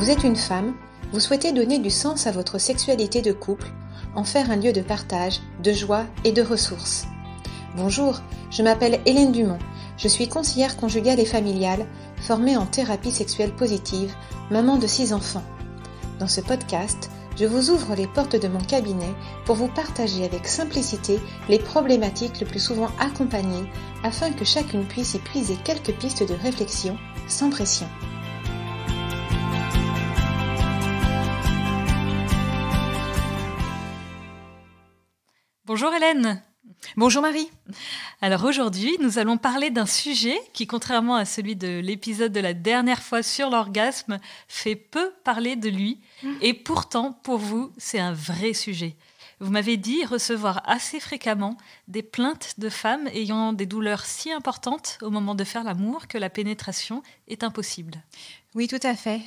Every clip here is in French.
Vous êtes une femme, vous souhaitez donner du sens à votre sexualité de couple, en faire un lieu de partage, de joie et de ressources. Bonjour, je m'appelle Hélène Dumont, je suis conseillère conjugale et familiale, formée en thérapie sexuelle positive, maman de 6 enfants. Dans ce podcast, je vous ouvre les portes de mon cabinet pour vous partager avec simplicité les problématiques le plus souvent accompagnées afin que chacune puisse y puiser quelques pistes de réflexion sans pression. Bonjour Hélène. Bonjour Marie. Alors aujourd'hui, nous allons parler d'un sujet qui, contrairement à celui de l'épisode de la dernière fois sur l'orgasme, fait peu parler de lui. Et pourtant, pour vous, c'est un vrai sujet. Vous m'avez dit recevoir assez fréquemment des plaintes de femmes ayant des douleurs si importantes au moment de faire l'amour que la pénétration est impossible. Oui, tout à fait.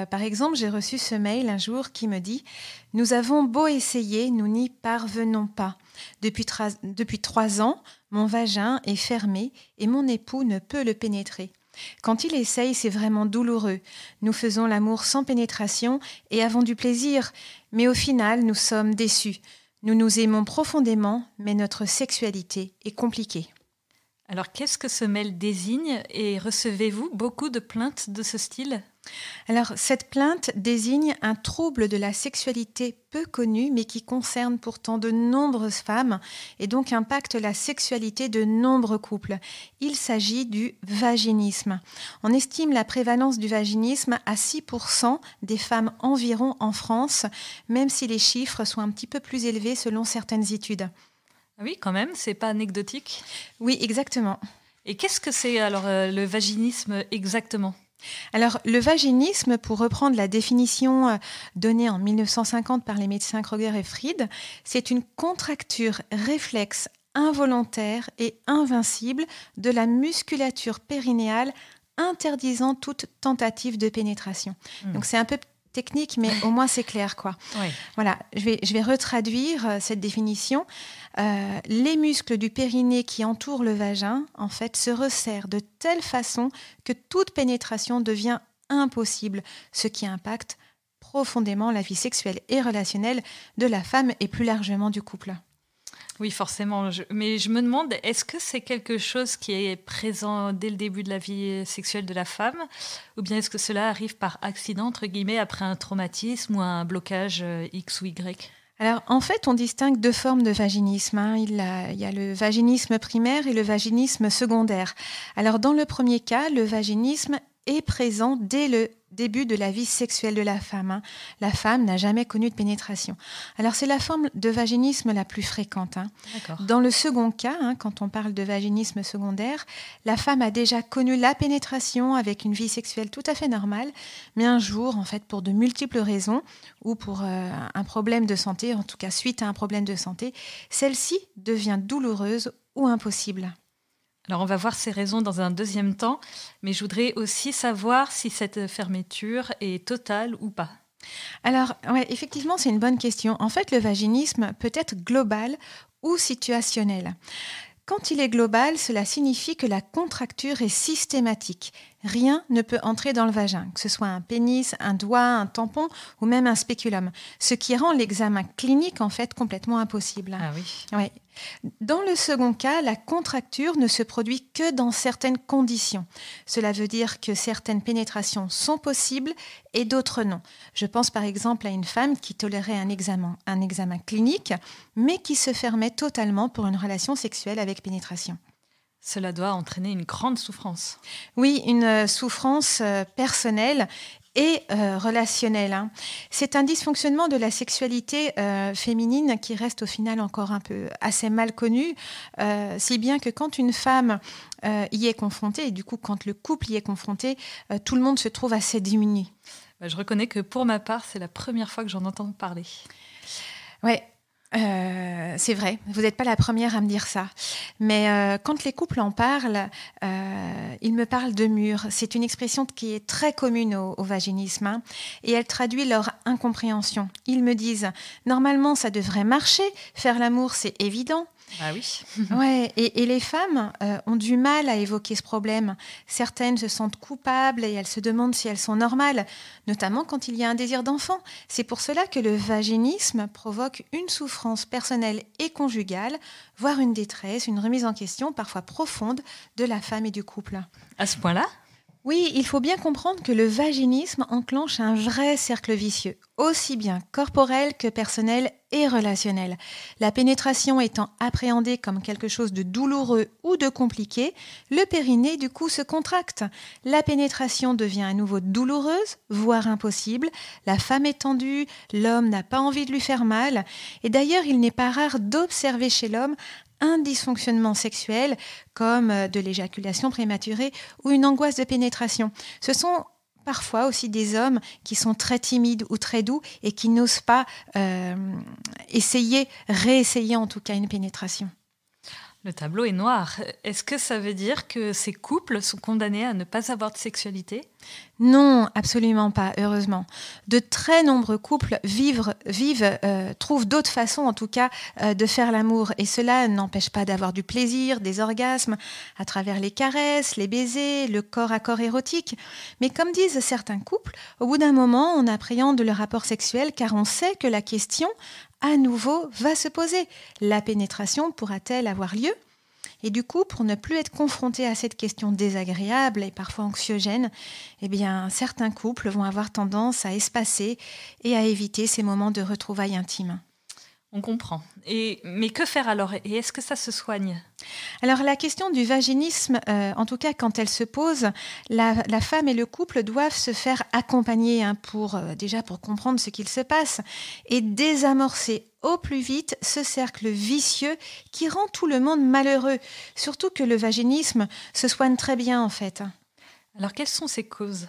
Par exemple, j'ai reçu ce mail un jour qui me dit « Nous avons beau essayer, nous n'y parvenons pas. Depuis 3 ans, mon vagin est fermé et mon époux ne peut le pénétrer. Quand il essaye, c'est vraiment douloureux. Nous faisons l'amour sans pénétration et avons du plaisir, mais au final, nous sommes déçus. Nous nous aimons profondément, mais notre sexualité est compliquée. » Alors, qu'est-ce que ce mail désigne et recevez-vous beaucoup de plaintes de ce style ? Alors, cette plainte désigne un trouble de la sexualité peu connu, mais qui concerne pourtant de nombreuses femmes et donc impacte la sexualité de nombreux couples. Il s'agit du vaginisme. On estime la prévalence du vaginisme à 6% des femmes environ en France, même si les chiffres sont un petit peu plus élevés selon certaines études. Oui, quand même, c'est pas anecdotique. Oui, exactement. Et qu'est-ce que c'est alors le vaginisme exactement ? Alors, le vaginisme, pour reprendre la définition donnée en 1950 par les médecins Kroger et Fried, c'est une contracture réflexe involontaire et invincible de la musculature périnéale interdisant toute tentative de pénétration. Donc, c'est un peu technique, mais au moins c'est clair, quoi. Oui. Voilà, je vais retraduire cette définition. Les muscles du périnée qui entourent le vagin, en fait, se resserrent de telle façon que toute pénétration devient impossible, ce qui impacte profondément la vie sexuelle et relationnelle de la femme et plus largement du couple. Oui, forcément. Mais je me demande, est-ce que c'est quelque chose qui est présent dès le début de la vie sexuelle de la femme ? Ou bien est-ce que cela arrive par accident, entre guillemets, après un traumatisme ou un blocage X ou Y ? Alors, en fait, on distingue 2 formes de vaginisme. Il y a le vaginisme primaire et le vaginisme secondaire. Alors, dans le premier cas, le vaginisme est présent dès le début de la vie sexuelle de la femme. La femme n'a jamais connu de pénétration. Alors, c'est la forme de vaginisme la plus fréquente. D'accord. Dans le second cas, quand on parle de vaginisme secondaire, la femme a déjà connu la pénétration avec une vie sexuelle tout à fait normale, mais un jour, en fait, pour de multiples raisons, ou pour un problème de santé, en tout cas suite à un problème de santé, celle-ci devient douloureuse ou impossible. Alors, on va voir ces raisons dans un deuxième temps, mais je voudrais aussi savoir si cette fermeture est totale ou pas. Alors, ouais, effectivement, c'est une bonne question. En fait, le vaginisme peut être global ou situationnel. Quand il est global, cela signifie que la contracture est systématique. Rien ne peut entrer dans le vagin, que ce soit un pénis, un doigt, un tampon ou même un spéculum, ce qui rend l'examen clinique en fait complètement impossible. Ah oui. Ouais. Dans le second cas, la contracture ne se produit que dans certaines conditions. Cela veut dire que certaines pénétrations sont possibles et d'autres non. Je pense par exemple à une femme qui tolérait un examen clinique, mais qui se fermait totalement pour une relation sexuelle avec pénétration. Cela doit entraîner une grande souffrance. Oui, une souffrance personnelle et relationnelle. C'est un dysfonctionnement de la sexualité féminine qui reste au final encore un peu assez mal connu, si bien que quand une femme y est confrontée, et du coup quand le couple y est confronté, tout le monde se trouve assez diminué. Je reconnais que pour ma part, c'est la première fois que j'en entends parler. Ouais. C'est vrai, vous n'êtes pas la première à me dire ça. Mais quand les couples en parlent, ils me parlent de mur. C'est une expression qui est très commune au vaginisme et elle traduit leur incompréhension. Ils me disent « Normalement, ça devrait marcher, faire l'amour, c'est évident. Ah oui. Ouais, et les femmes ont du mal à évoquer ce problème. Certaines se sentent coupables et elles se demandent si elles sont normales, notamment quand il y a un désir d'enfant. C'est pour cela que le vaginisme provoque une souffrance personnelle et conjugale, voire une détresse, une remise en question parfois profonde de la femme et du couple. À ce point-là? Oui, il faut bien comprendre que le vaginisme enclenche un vrai cercle vicieux, aussi bien corporel que personnel et relationnel. La pénétration étant appréhendée comme quelque chose de douloureux ou de compliqué, le périnée du coup se contracte. La pénétration devient à nouveau douloureuse, voire impossible. La femme est tendue, l'homme n'a pas envie de lui faire mal. Et d'ailleurs, il n'est pas rare d'observer chez l'homme un dysfonctionnement sexuel comme de l'éjaculation prématurée ou une angoisse de pénétration. Ce sont parfois aussi des hommes qui sont très timides ou très doux et qui n'osent pas réessayer en tout cas une pénétration. Le tableau est noir. Est-ce que ça veut dire que ces couples sont condamnés à ne pas avoir de sexualité? Non, absolument pas, heureusement. De très nombreux couples trouvent d'autres façons, en tout cas, de faire l'amour. Et cela n'empêche pas d'avoir du plaisir, des orgasmes, à travers les caresses, les baisers, le corps à corps érotique. Mais comme disent certains couples, au bout d'un moment, on appréhende le rapport sexuel car on sait que la question, à nouveau, va se poser. La pénétration pourra-t-elle avoir lieu ? Et du coup, pour ne plus être confronté à cette question désagréable et parfois anxiogène, eh bien, certains couples vont avoir tendance à espacer et à éviter ces moments de retrouvailles intimes. On comprend. Mais que faire alors? Et est-ce que ça se soigne? Alors la question du vaginisme, en tout cas quand elle se pose, la femme et le couple doivent se faire accompagner pour comprendre ce qu'il se passe et désamorcer au plus vite ce cercle vicieux qui rend tout le monde malheureux. Surtout que le vaginisme se soigne très bien en fait. Alors quelles sont ces causes?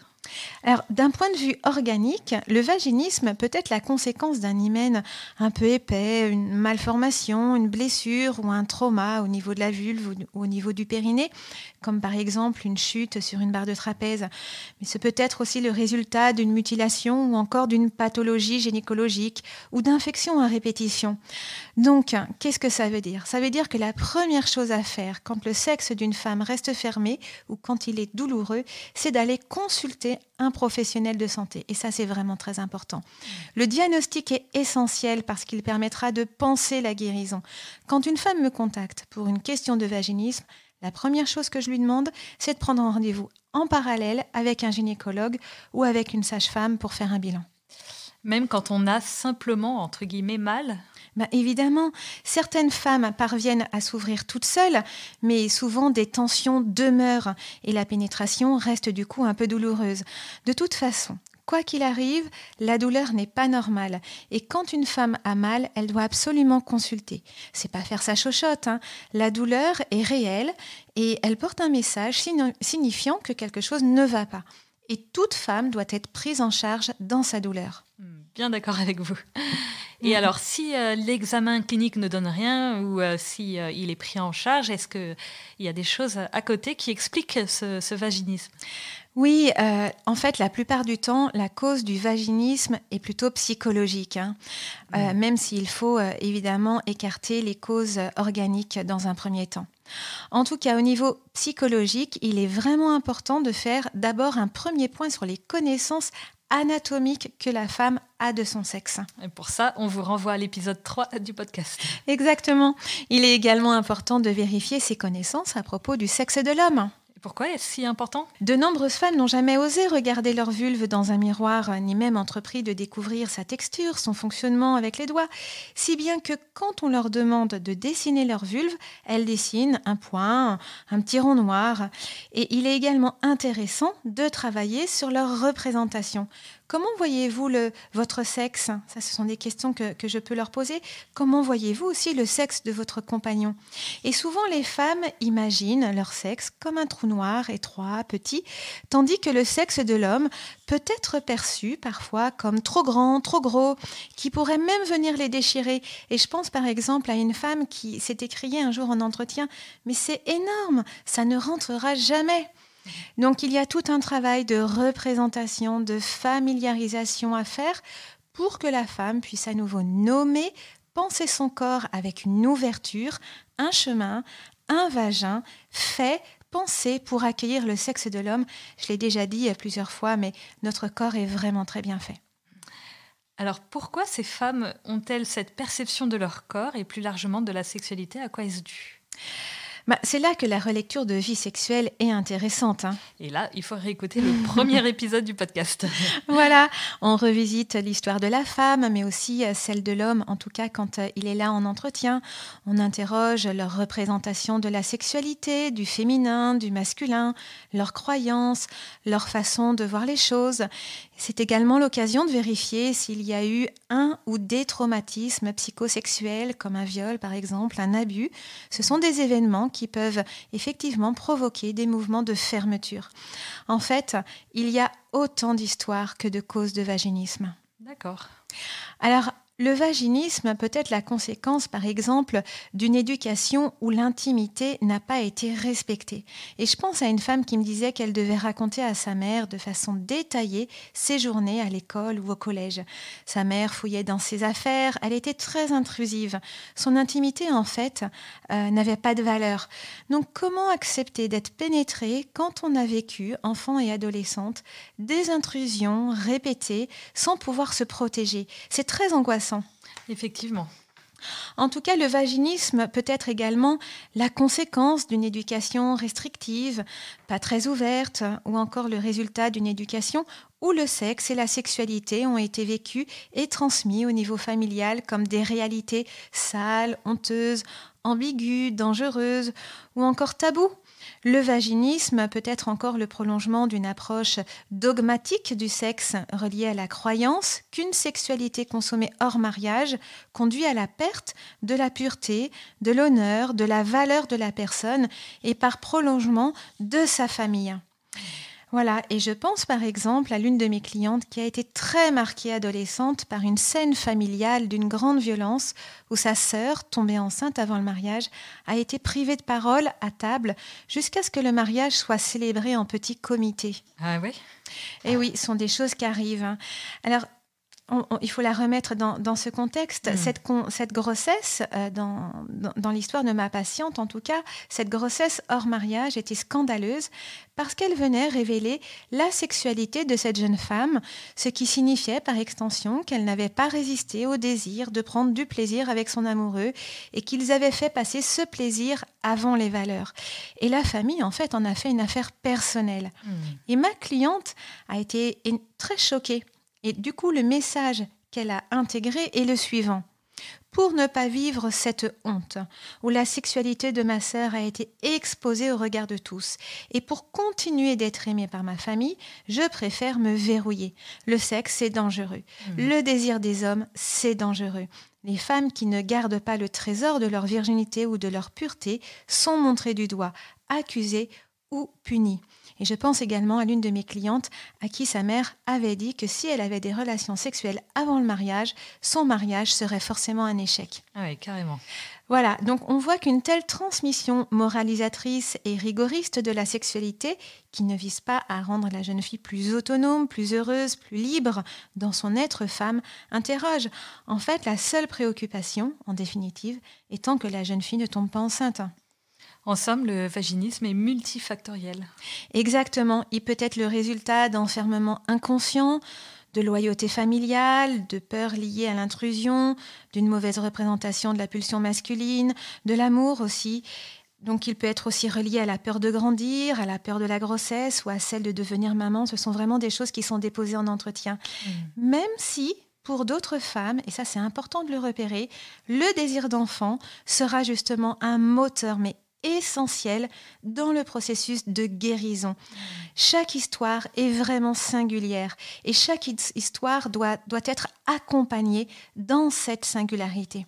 Alors, d'un point de vue organique, le vaginisme peut être la conséquence d'un hymen un peu épais, une malformation, une blessure ou un trauma au niveau de la vulve ou au niveau du périnée, comme par exemple une chute sur une barre de trapèze. Mais ce peut être aussi le résultat d'une mutilation ou encore d'une pathologie gynécologique ou d'infection à répétition. Donc, qu'est-ce que ça veut dire? Ça veut dire que la première chose à faire quand le sexe d'une femme reste fermé ou quand il est douloureux, c'est d'aller consulter un professionnel de santé. Et ça, c'est vraiment très important. Le diagnostic est essentiel parce qu'il permettra de penser la guérison. Quand une femme me contacte pour une question de vaginisme, la première chose que je lui demande, c'est de prendre un rendez-vous en parallèle avec un gynécologue ou avec une sage-femme pour faire un bilan. Même quand on a simplement, entre guillemets, mal? Évidemment, certaines femmes parviennent à s'ouvrir toutes seules, mais souvent des tensions demeurent et la pénétration reste du coup un peu douloureuse. De toute façon, quoi qu'il arrive, la douleur n'est pas normale. Et quand une femme a mal, elle doit absolument consulter. C'est pas faire sa chochotte, hein. La douleur est réelle et elle porte un message signifiant que quelque chose ne va pas. Et toute femme doit être prise en charge dans sa douleur. Bien d'accord avec vous. Et alors, si l'examen clinique ne donne rien ou si il est pris en charge, est-ce qu'il y a des choses à côté qui expliquent ce vaginisme? Oui, en fait, la plupart du temps, la cause du vaginisme est plutôt psychologique, même s'il faut évidemment écarter les causes organiques dans un premier temps. En tout cas, au niveau psychologique, il est vraiment important de faire d'abord un premier point sur les connaissances anatomiques que la femme a de son sexe. Et pour ça, on vous renvoie à l'épisode 3 du podcast. Exactement. Il est également important de vérifier ses connaissances à propos du sexe de l'homme. Pourquoi est-ce si important? De nombreuses femmes n'ont jamais osé regarder leur vulve dans un miroir, ni même entrepris de découvrir sa texture, son fonctionnement avec les doigts, si bien que quand on leur demande de dessiner leur vulve, elles dessinent un point, un petit rond noir. Et il est également intéressant de travailler sur leur représentation. Comment voyez-vous votre sexe? Ça, ce sont des questions que je peux leur poser. Comment voyez-vous aussi le sexe de votre compagnon? Et souvent, les femmes imaginent leur sexe comme un trou noir, étroit, petit, tandis que le sexe de l'homme peut être perçu parfois comme trop grand, trop gros, qui pourrait même venir les déchirer. Et je pense par exemple à une femme qui s'est écriée un jour en entretien « Mais c'est énorme, ça ne rentrera jamais !» Donc, il y a tout un travail de représentation, de familiarisation à faire pour que la femme puisse à nouveau nommer penser son corps avec une ouverture, un chemin, un vagin fait, pensé pour accueillir le sexe de l'homme. Je l'ai déjà dit plusieurs fois, mais notre corps est vraiment très bien fait. Alors pourquoi ces femmes ont-elles cette perception de leur corps et plus largement de la sexualité? À quoi est-ce dû? C'est là que la relecture de vie sexuelle est intéressante. Et là, il faut réécouter le premier épisode du podcast. Voilà, on revisite l'histoire de la femme, mais aussi celle de l'homme, en tout cas quand il est là en entretien. On interroge leur représentation de la sexualité, du féminin, du masculin, leurs croyances, leur façon de voir les choses. C'est également l'occasion de vérifier s'il y a eu un ou des traumatismes psychosexuels, comme un viol par exemple, un abus. Ce sont des événements qui peuvent effectivement provoquer des mouvements de fermeture. En fait, il y a autant d'histoires que de causes de vaginisme. D'accord. Alors, le vaginisme peut être la conséquence, par exemple, d'une éducation où l'intimité n'a pas été respectée. Et je pense à une femme qui me disait qu'elle devait raconter à sa mère de façon détaillée ses journées à l'école ou au collège. Sa mère fouillait dans ses affaires, elle était très intrusive. Son intimité, en fait, n'avait pas de valeur. Donc, comment accepter d'être pénétrée quand on a vécu, enfant et adolescente, des intrusions répétées sans pouvoir se protéger? C'est très angoissant. Effectivement. En tout cas, le vaginisme peut être également la conséquence d'une éducation restrictive, pas très ouverte, ou encore le résultat d'une éducation où le sexe et la sexualité ont été vécus et transmis au niveau familial comme des réalités sales, honteuses, ambiguës, dangereuses ou encore tabous. Le vaginisme peut être encore le prolongement d'une approche dogmatique du sexe reliée à la croyance qu'une sexualité consommée hors mariage conduit à la perte de la pureté, de l'honneur, de la valeur de la personne et par prolongement de sa famille. Voilà, et je pense par exemple à l'une de mes clientes qui a été très marquée adolescente par une scène familiale d'une grande violence où sa sœur, tombée enceinte avant le mariage, a été privée de parole à table jusqu'à ce que le mariage soit célébré en petit comité. Ah oui? Et oui, ce sont des choses qui arrivent. Alors, il faut la remettre dans ce contexte. Cette grossesse, dans l'histoire de ma patiente, en tout cas, cette grossesse hors mariage était scandaleuse parce qu'elle venait révéler la sexualité de cette jeune femme, ce qui signifiait par extension qu'elle n'avait pas résisté au désir de prendre du plaisir avec son amoureux et qu'ils avaient fait passer ce plaisir avant les valeurs. Et la famille, en fait, en a fait une affaire personnelle. Et ma cliente a été très choquée. Et du coup, le message qu'elle a intégré est le suivant. Pour ne pas vivre cette honte, où la sexualité de ma sœur a été exposée au regard de tous, et pour continuer d'être aimée par ma famille, je préfère me verrouiller. Le sexe, c'est dangereux. Le désir des hommes, c'est dangereux. Les femmes qui ne gardent pas le trésor de leur virginité ou de leur pureté sont montrées du doigt, accusées ou punies. Et je pense également à l'une de mes clientes à qui sa mère avait dit que si elle avait des relations sexuelles avant le mariage, son mariage serait forcément un échec. Ah oui, carrément. Voilà, donc on voit qu'une telle transmission moralisatrice et rigoriste de la sexualité, qui ne vise pas à rendre la jeune fille plus autonome, plus heureuse, plus libre dans son être femme, interroge. En fait, la seule préoccupation, en définitive, étant que la jeune fille ne tombe pas enceinte. En somme, le vaginisme est multifactoriel. Exactement. Il peut être le résultat d'enfermement inconscient, de loyauté familiale, de peur liée à l'intrusion, d'une mauvaise représentation de la pulsion masculine, de l'amour aussi. Donc il peut être aussi relié à la peur de grandir, à la peur de la grossesse ou à celle de devenir maman. Ce sont vraiment des choses qui sont déposées en entretien. Même si, pour d'autres femmes, et ça c'est important de le repérer, le désir d'enfant sera justement un moteur, mais essentiel dans le processus de guérison. Chaque histoire est vraiment singulière et chaque histoire doit être accompagnée dans cette singularité.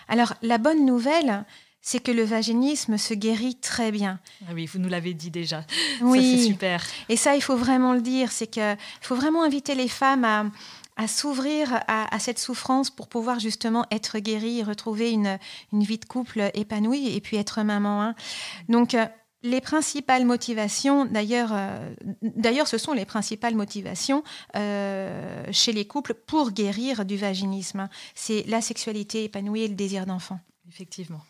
Alors, la bonne nouvelle, c'est que le vaginisme se guérit très bien. Ah oui, vous nous l'avez dit déjà. Oui. Ça, c'est super. Et ça, il faut vraiment le dire, c'est qu'il faut vraiment inviter les femmes à s'ouvrir à cette souffrance pour pouvoir justement être guérie et retrouver une vie de couple épanouie et puis être maman. Donc, Les principales motivations, d'ailleurs, ce sont les principales motivations chez les couples pour guérir du vaginisme. C'est la sexualité épanouie et le désir d'enfant. Effectivement.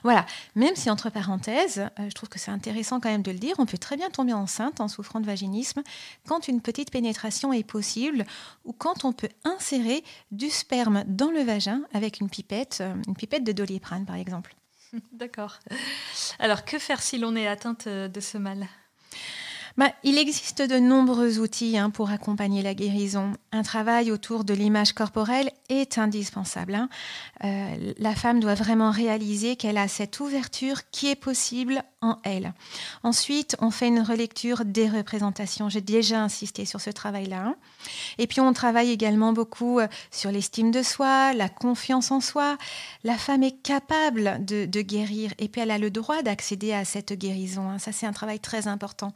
Voilà, même si entre parenthèses, je trouve que c'est intéressant quand même de le dire, on peut très bien tomber enceinte en souffrant de vaginisme quand une petite pénétration est possible ou quand on peut insérer du sperme dans le vagin avec une pipette de Doliprane par exemple. D'accord. Alors, que faire si l'on est atteinte de ce mal ? Il existe de nombreux outils pour accompagner la guérison. Un travail autour de l'image corporelle est indispensable. La femme doit vraiment réaliser qu'elle a cette ouverture qui est possible en elle. Ensuite, on fait une relecture des représentations. J'ai déjà insisté sur ce travail-là. Et puis, on travaille également beaucoup sur l'estime de soi, la confiance en soi. La femme est capable de guérir et puis elle a le droit d'accéder à cette guérison. Ça, c'est un travail très important.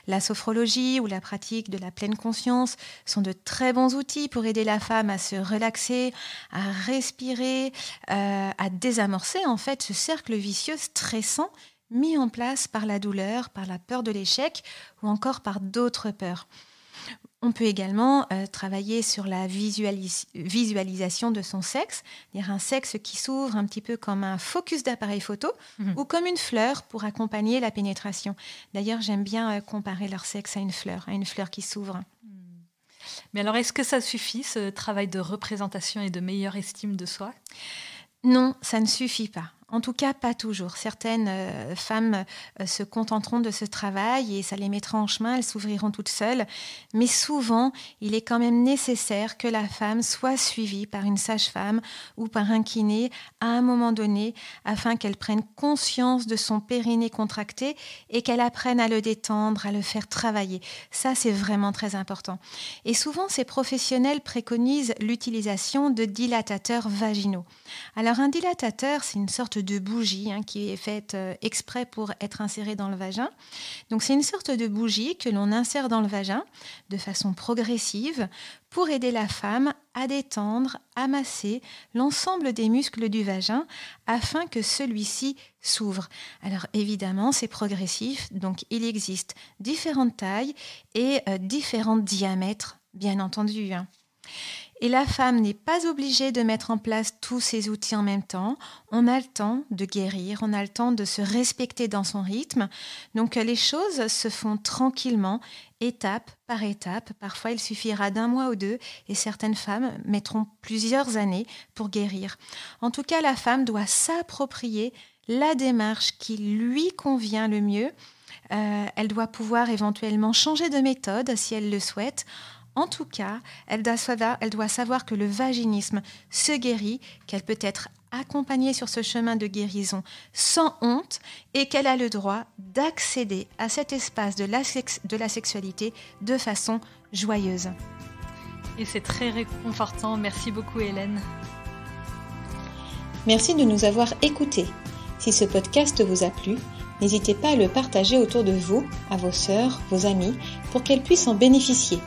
La sophrologie ou la pratique de la pleine conscience sont de très bons outils pour aider la femme à se relaxer, à respirer, à désamorcer en fait ce cercle vicieux stressant mis en place par la douleur, par la peur de l'échec ou encore par d'autres peurs. On peut également travailler sur la visualisation de son sexe, c'est-à-dire un sexe qui s'ouvre un petit peu comme un focus d'appareil photo ou comme une fleur pour accompagner la pénétration. D'ailleurs, j'aime bien comparer leur sexe à une fleur qui s'ouvre. Mais alors, est-ce que ça suffit, ce travail de représentation et de meilleure estime de soi ? Non, ça ne suffit pas. En tout cas, pas toujours. Certaines femmes se contenteront de ce travail et ça les mettra en chemin, elles s'ouvriront toutes seules. Mais souvent, il est quand même nécessaire que la femme soit suivie par une sage-femme ou par un kiné à un moment donné afin qu'elle prenne conscience de son périnée contracté et qu'elle apprenne à le détendre, à le faire travailler. Ça, c'est vraiment très important. Et souvent, ces professionnels préconisent l'utilisation de dilatateurs vaginaux. Alors, un dilatateur, c'est une sorte de bougie qui est faite exprès pour être insérée dans le vagin. Donc c'est une sorte de bougie que l'on insère dans le vagin de façon progressive pour aider la femme à détendre, à masser l'ensemble des muscles du vagin afin que celui-ci s'ouvre. Alors évidemment, c'est progressif, donc il existe différentes tailles et différents diamètres, bien entendu. Et la femme n'est pas obligée de mettre en place tous ces outils en même temps. On a le temps de guérir, on a le temps de se respecter dans son rythme. Donc les choses se font tranquillement, étape par étape. Parfois, il suffira d'1 mois ou 2 et certaines femmes mettront plusieurs années pour guérir. En tout cas, la femme doit s'approprier la démarche qui lui convient le mieux. Elle doit pouvoir éventuellement changer de méthode si elle le souhaite. En tout cas, elle doit savoir que le vaginisme se guérit, qu'elle peut être accompagnée sur ce chemin de guérison sans honte et qu'elle a le droit d'accéder à cet espace de la sexualité de façon joyeuse. Et c'est très réconfortant. Merci beaucoup, Hélène. Merci de nous avoir écoutés. Si ce podcast vous a plu, n'hésitez pas à le partager autour de vous, à vos sœurs, vos amis, pour qu'elles puissent en bénéficier.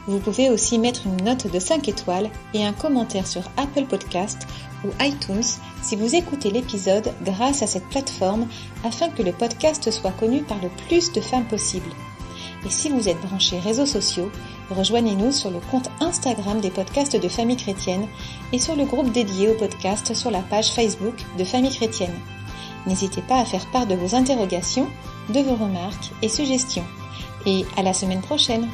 Vous pouvez aussi mettre une note de 5 étoiles et un commentaire sur Apple Podcast ou iTunes si vous écoutez l'épisode grâce à cette plateforme afin que le podcast soit connu par le plus de femmes possible. Et si vous êtes branchés réseaux sociaux, rejoignez-nous sur le compte Instagram des podcasts de Famille Chrétienne et sur le groupe dédié au podcast sur la page Facebook de Famille Chrétienne. N'hésitez pas à faire part de vos interrogations, de vos remarques et suggestions. Et à la semaine prochaine!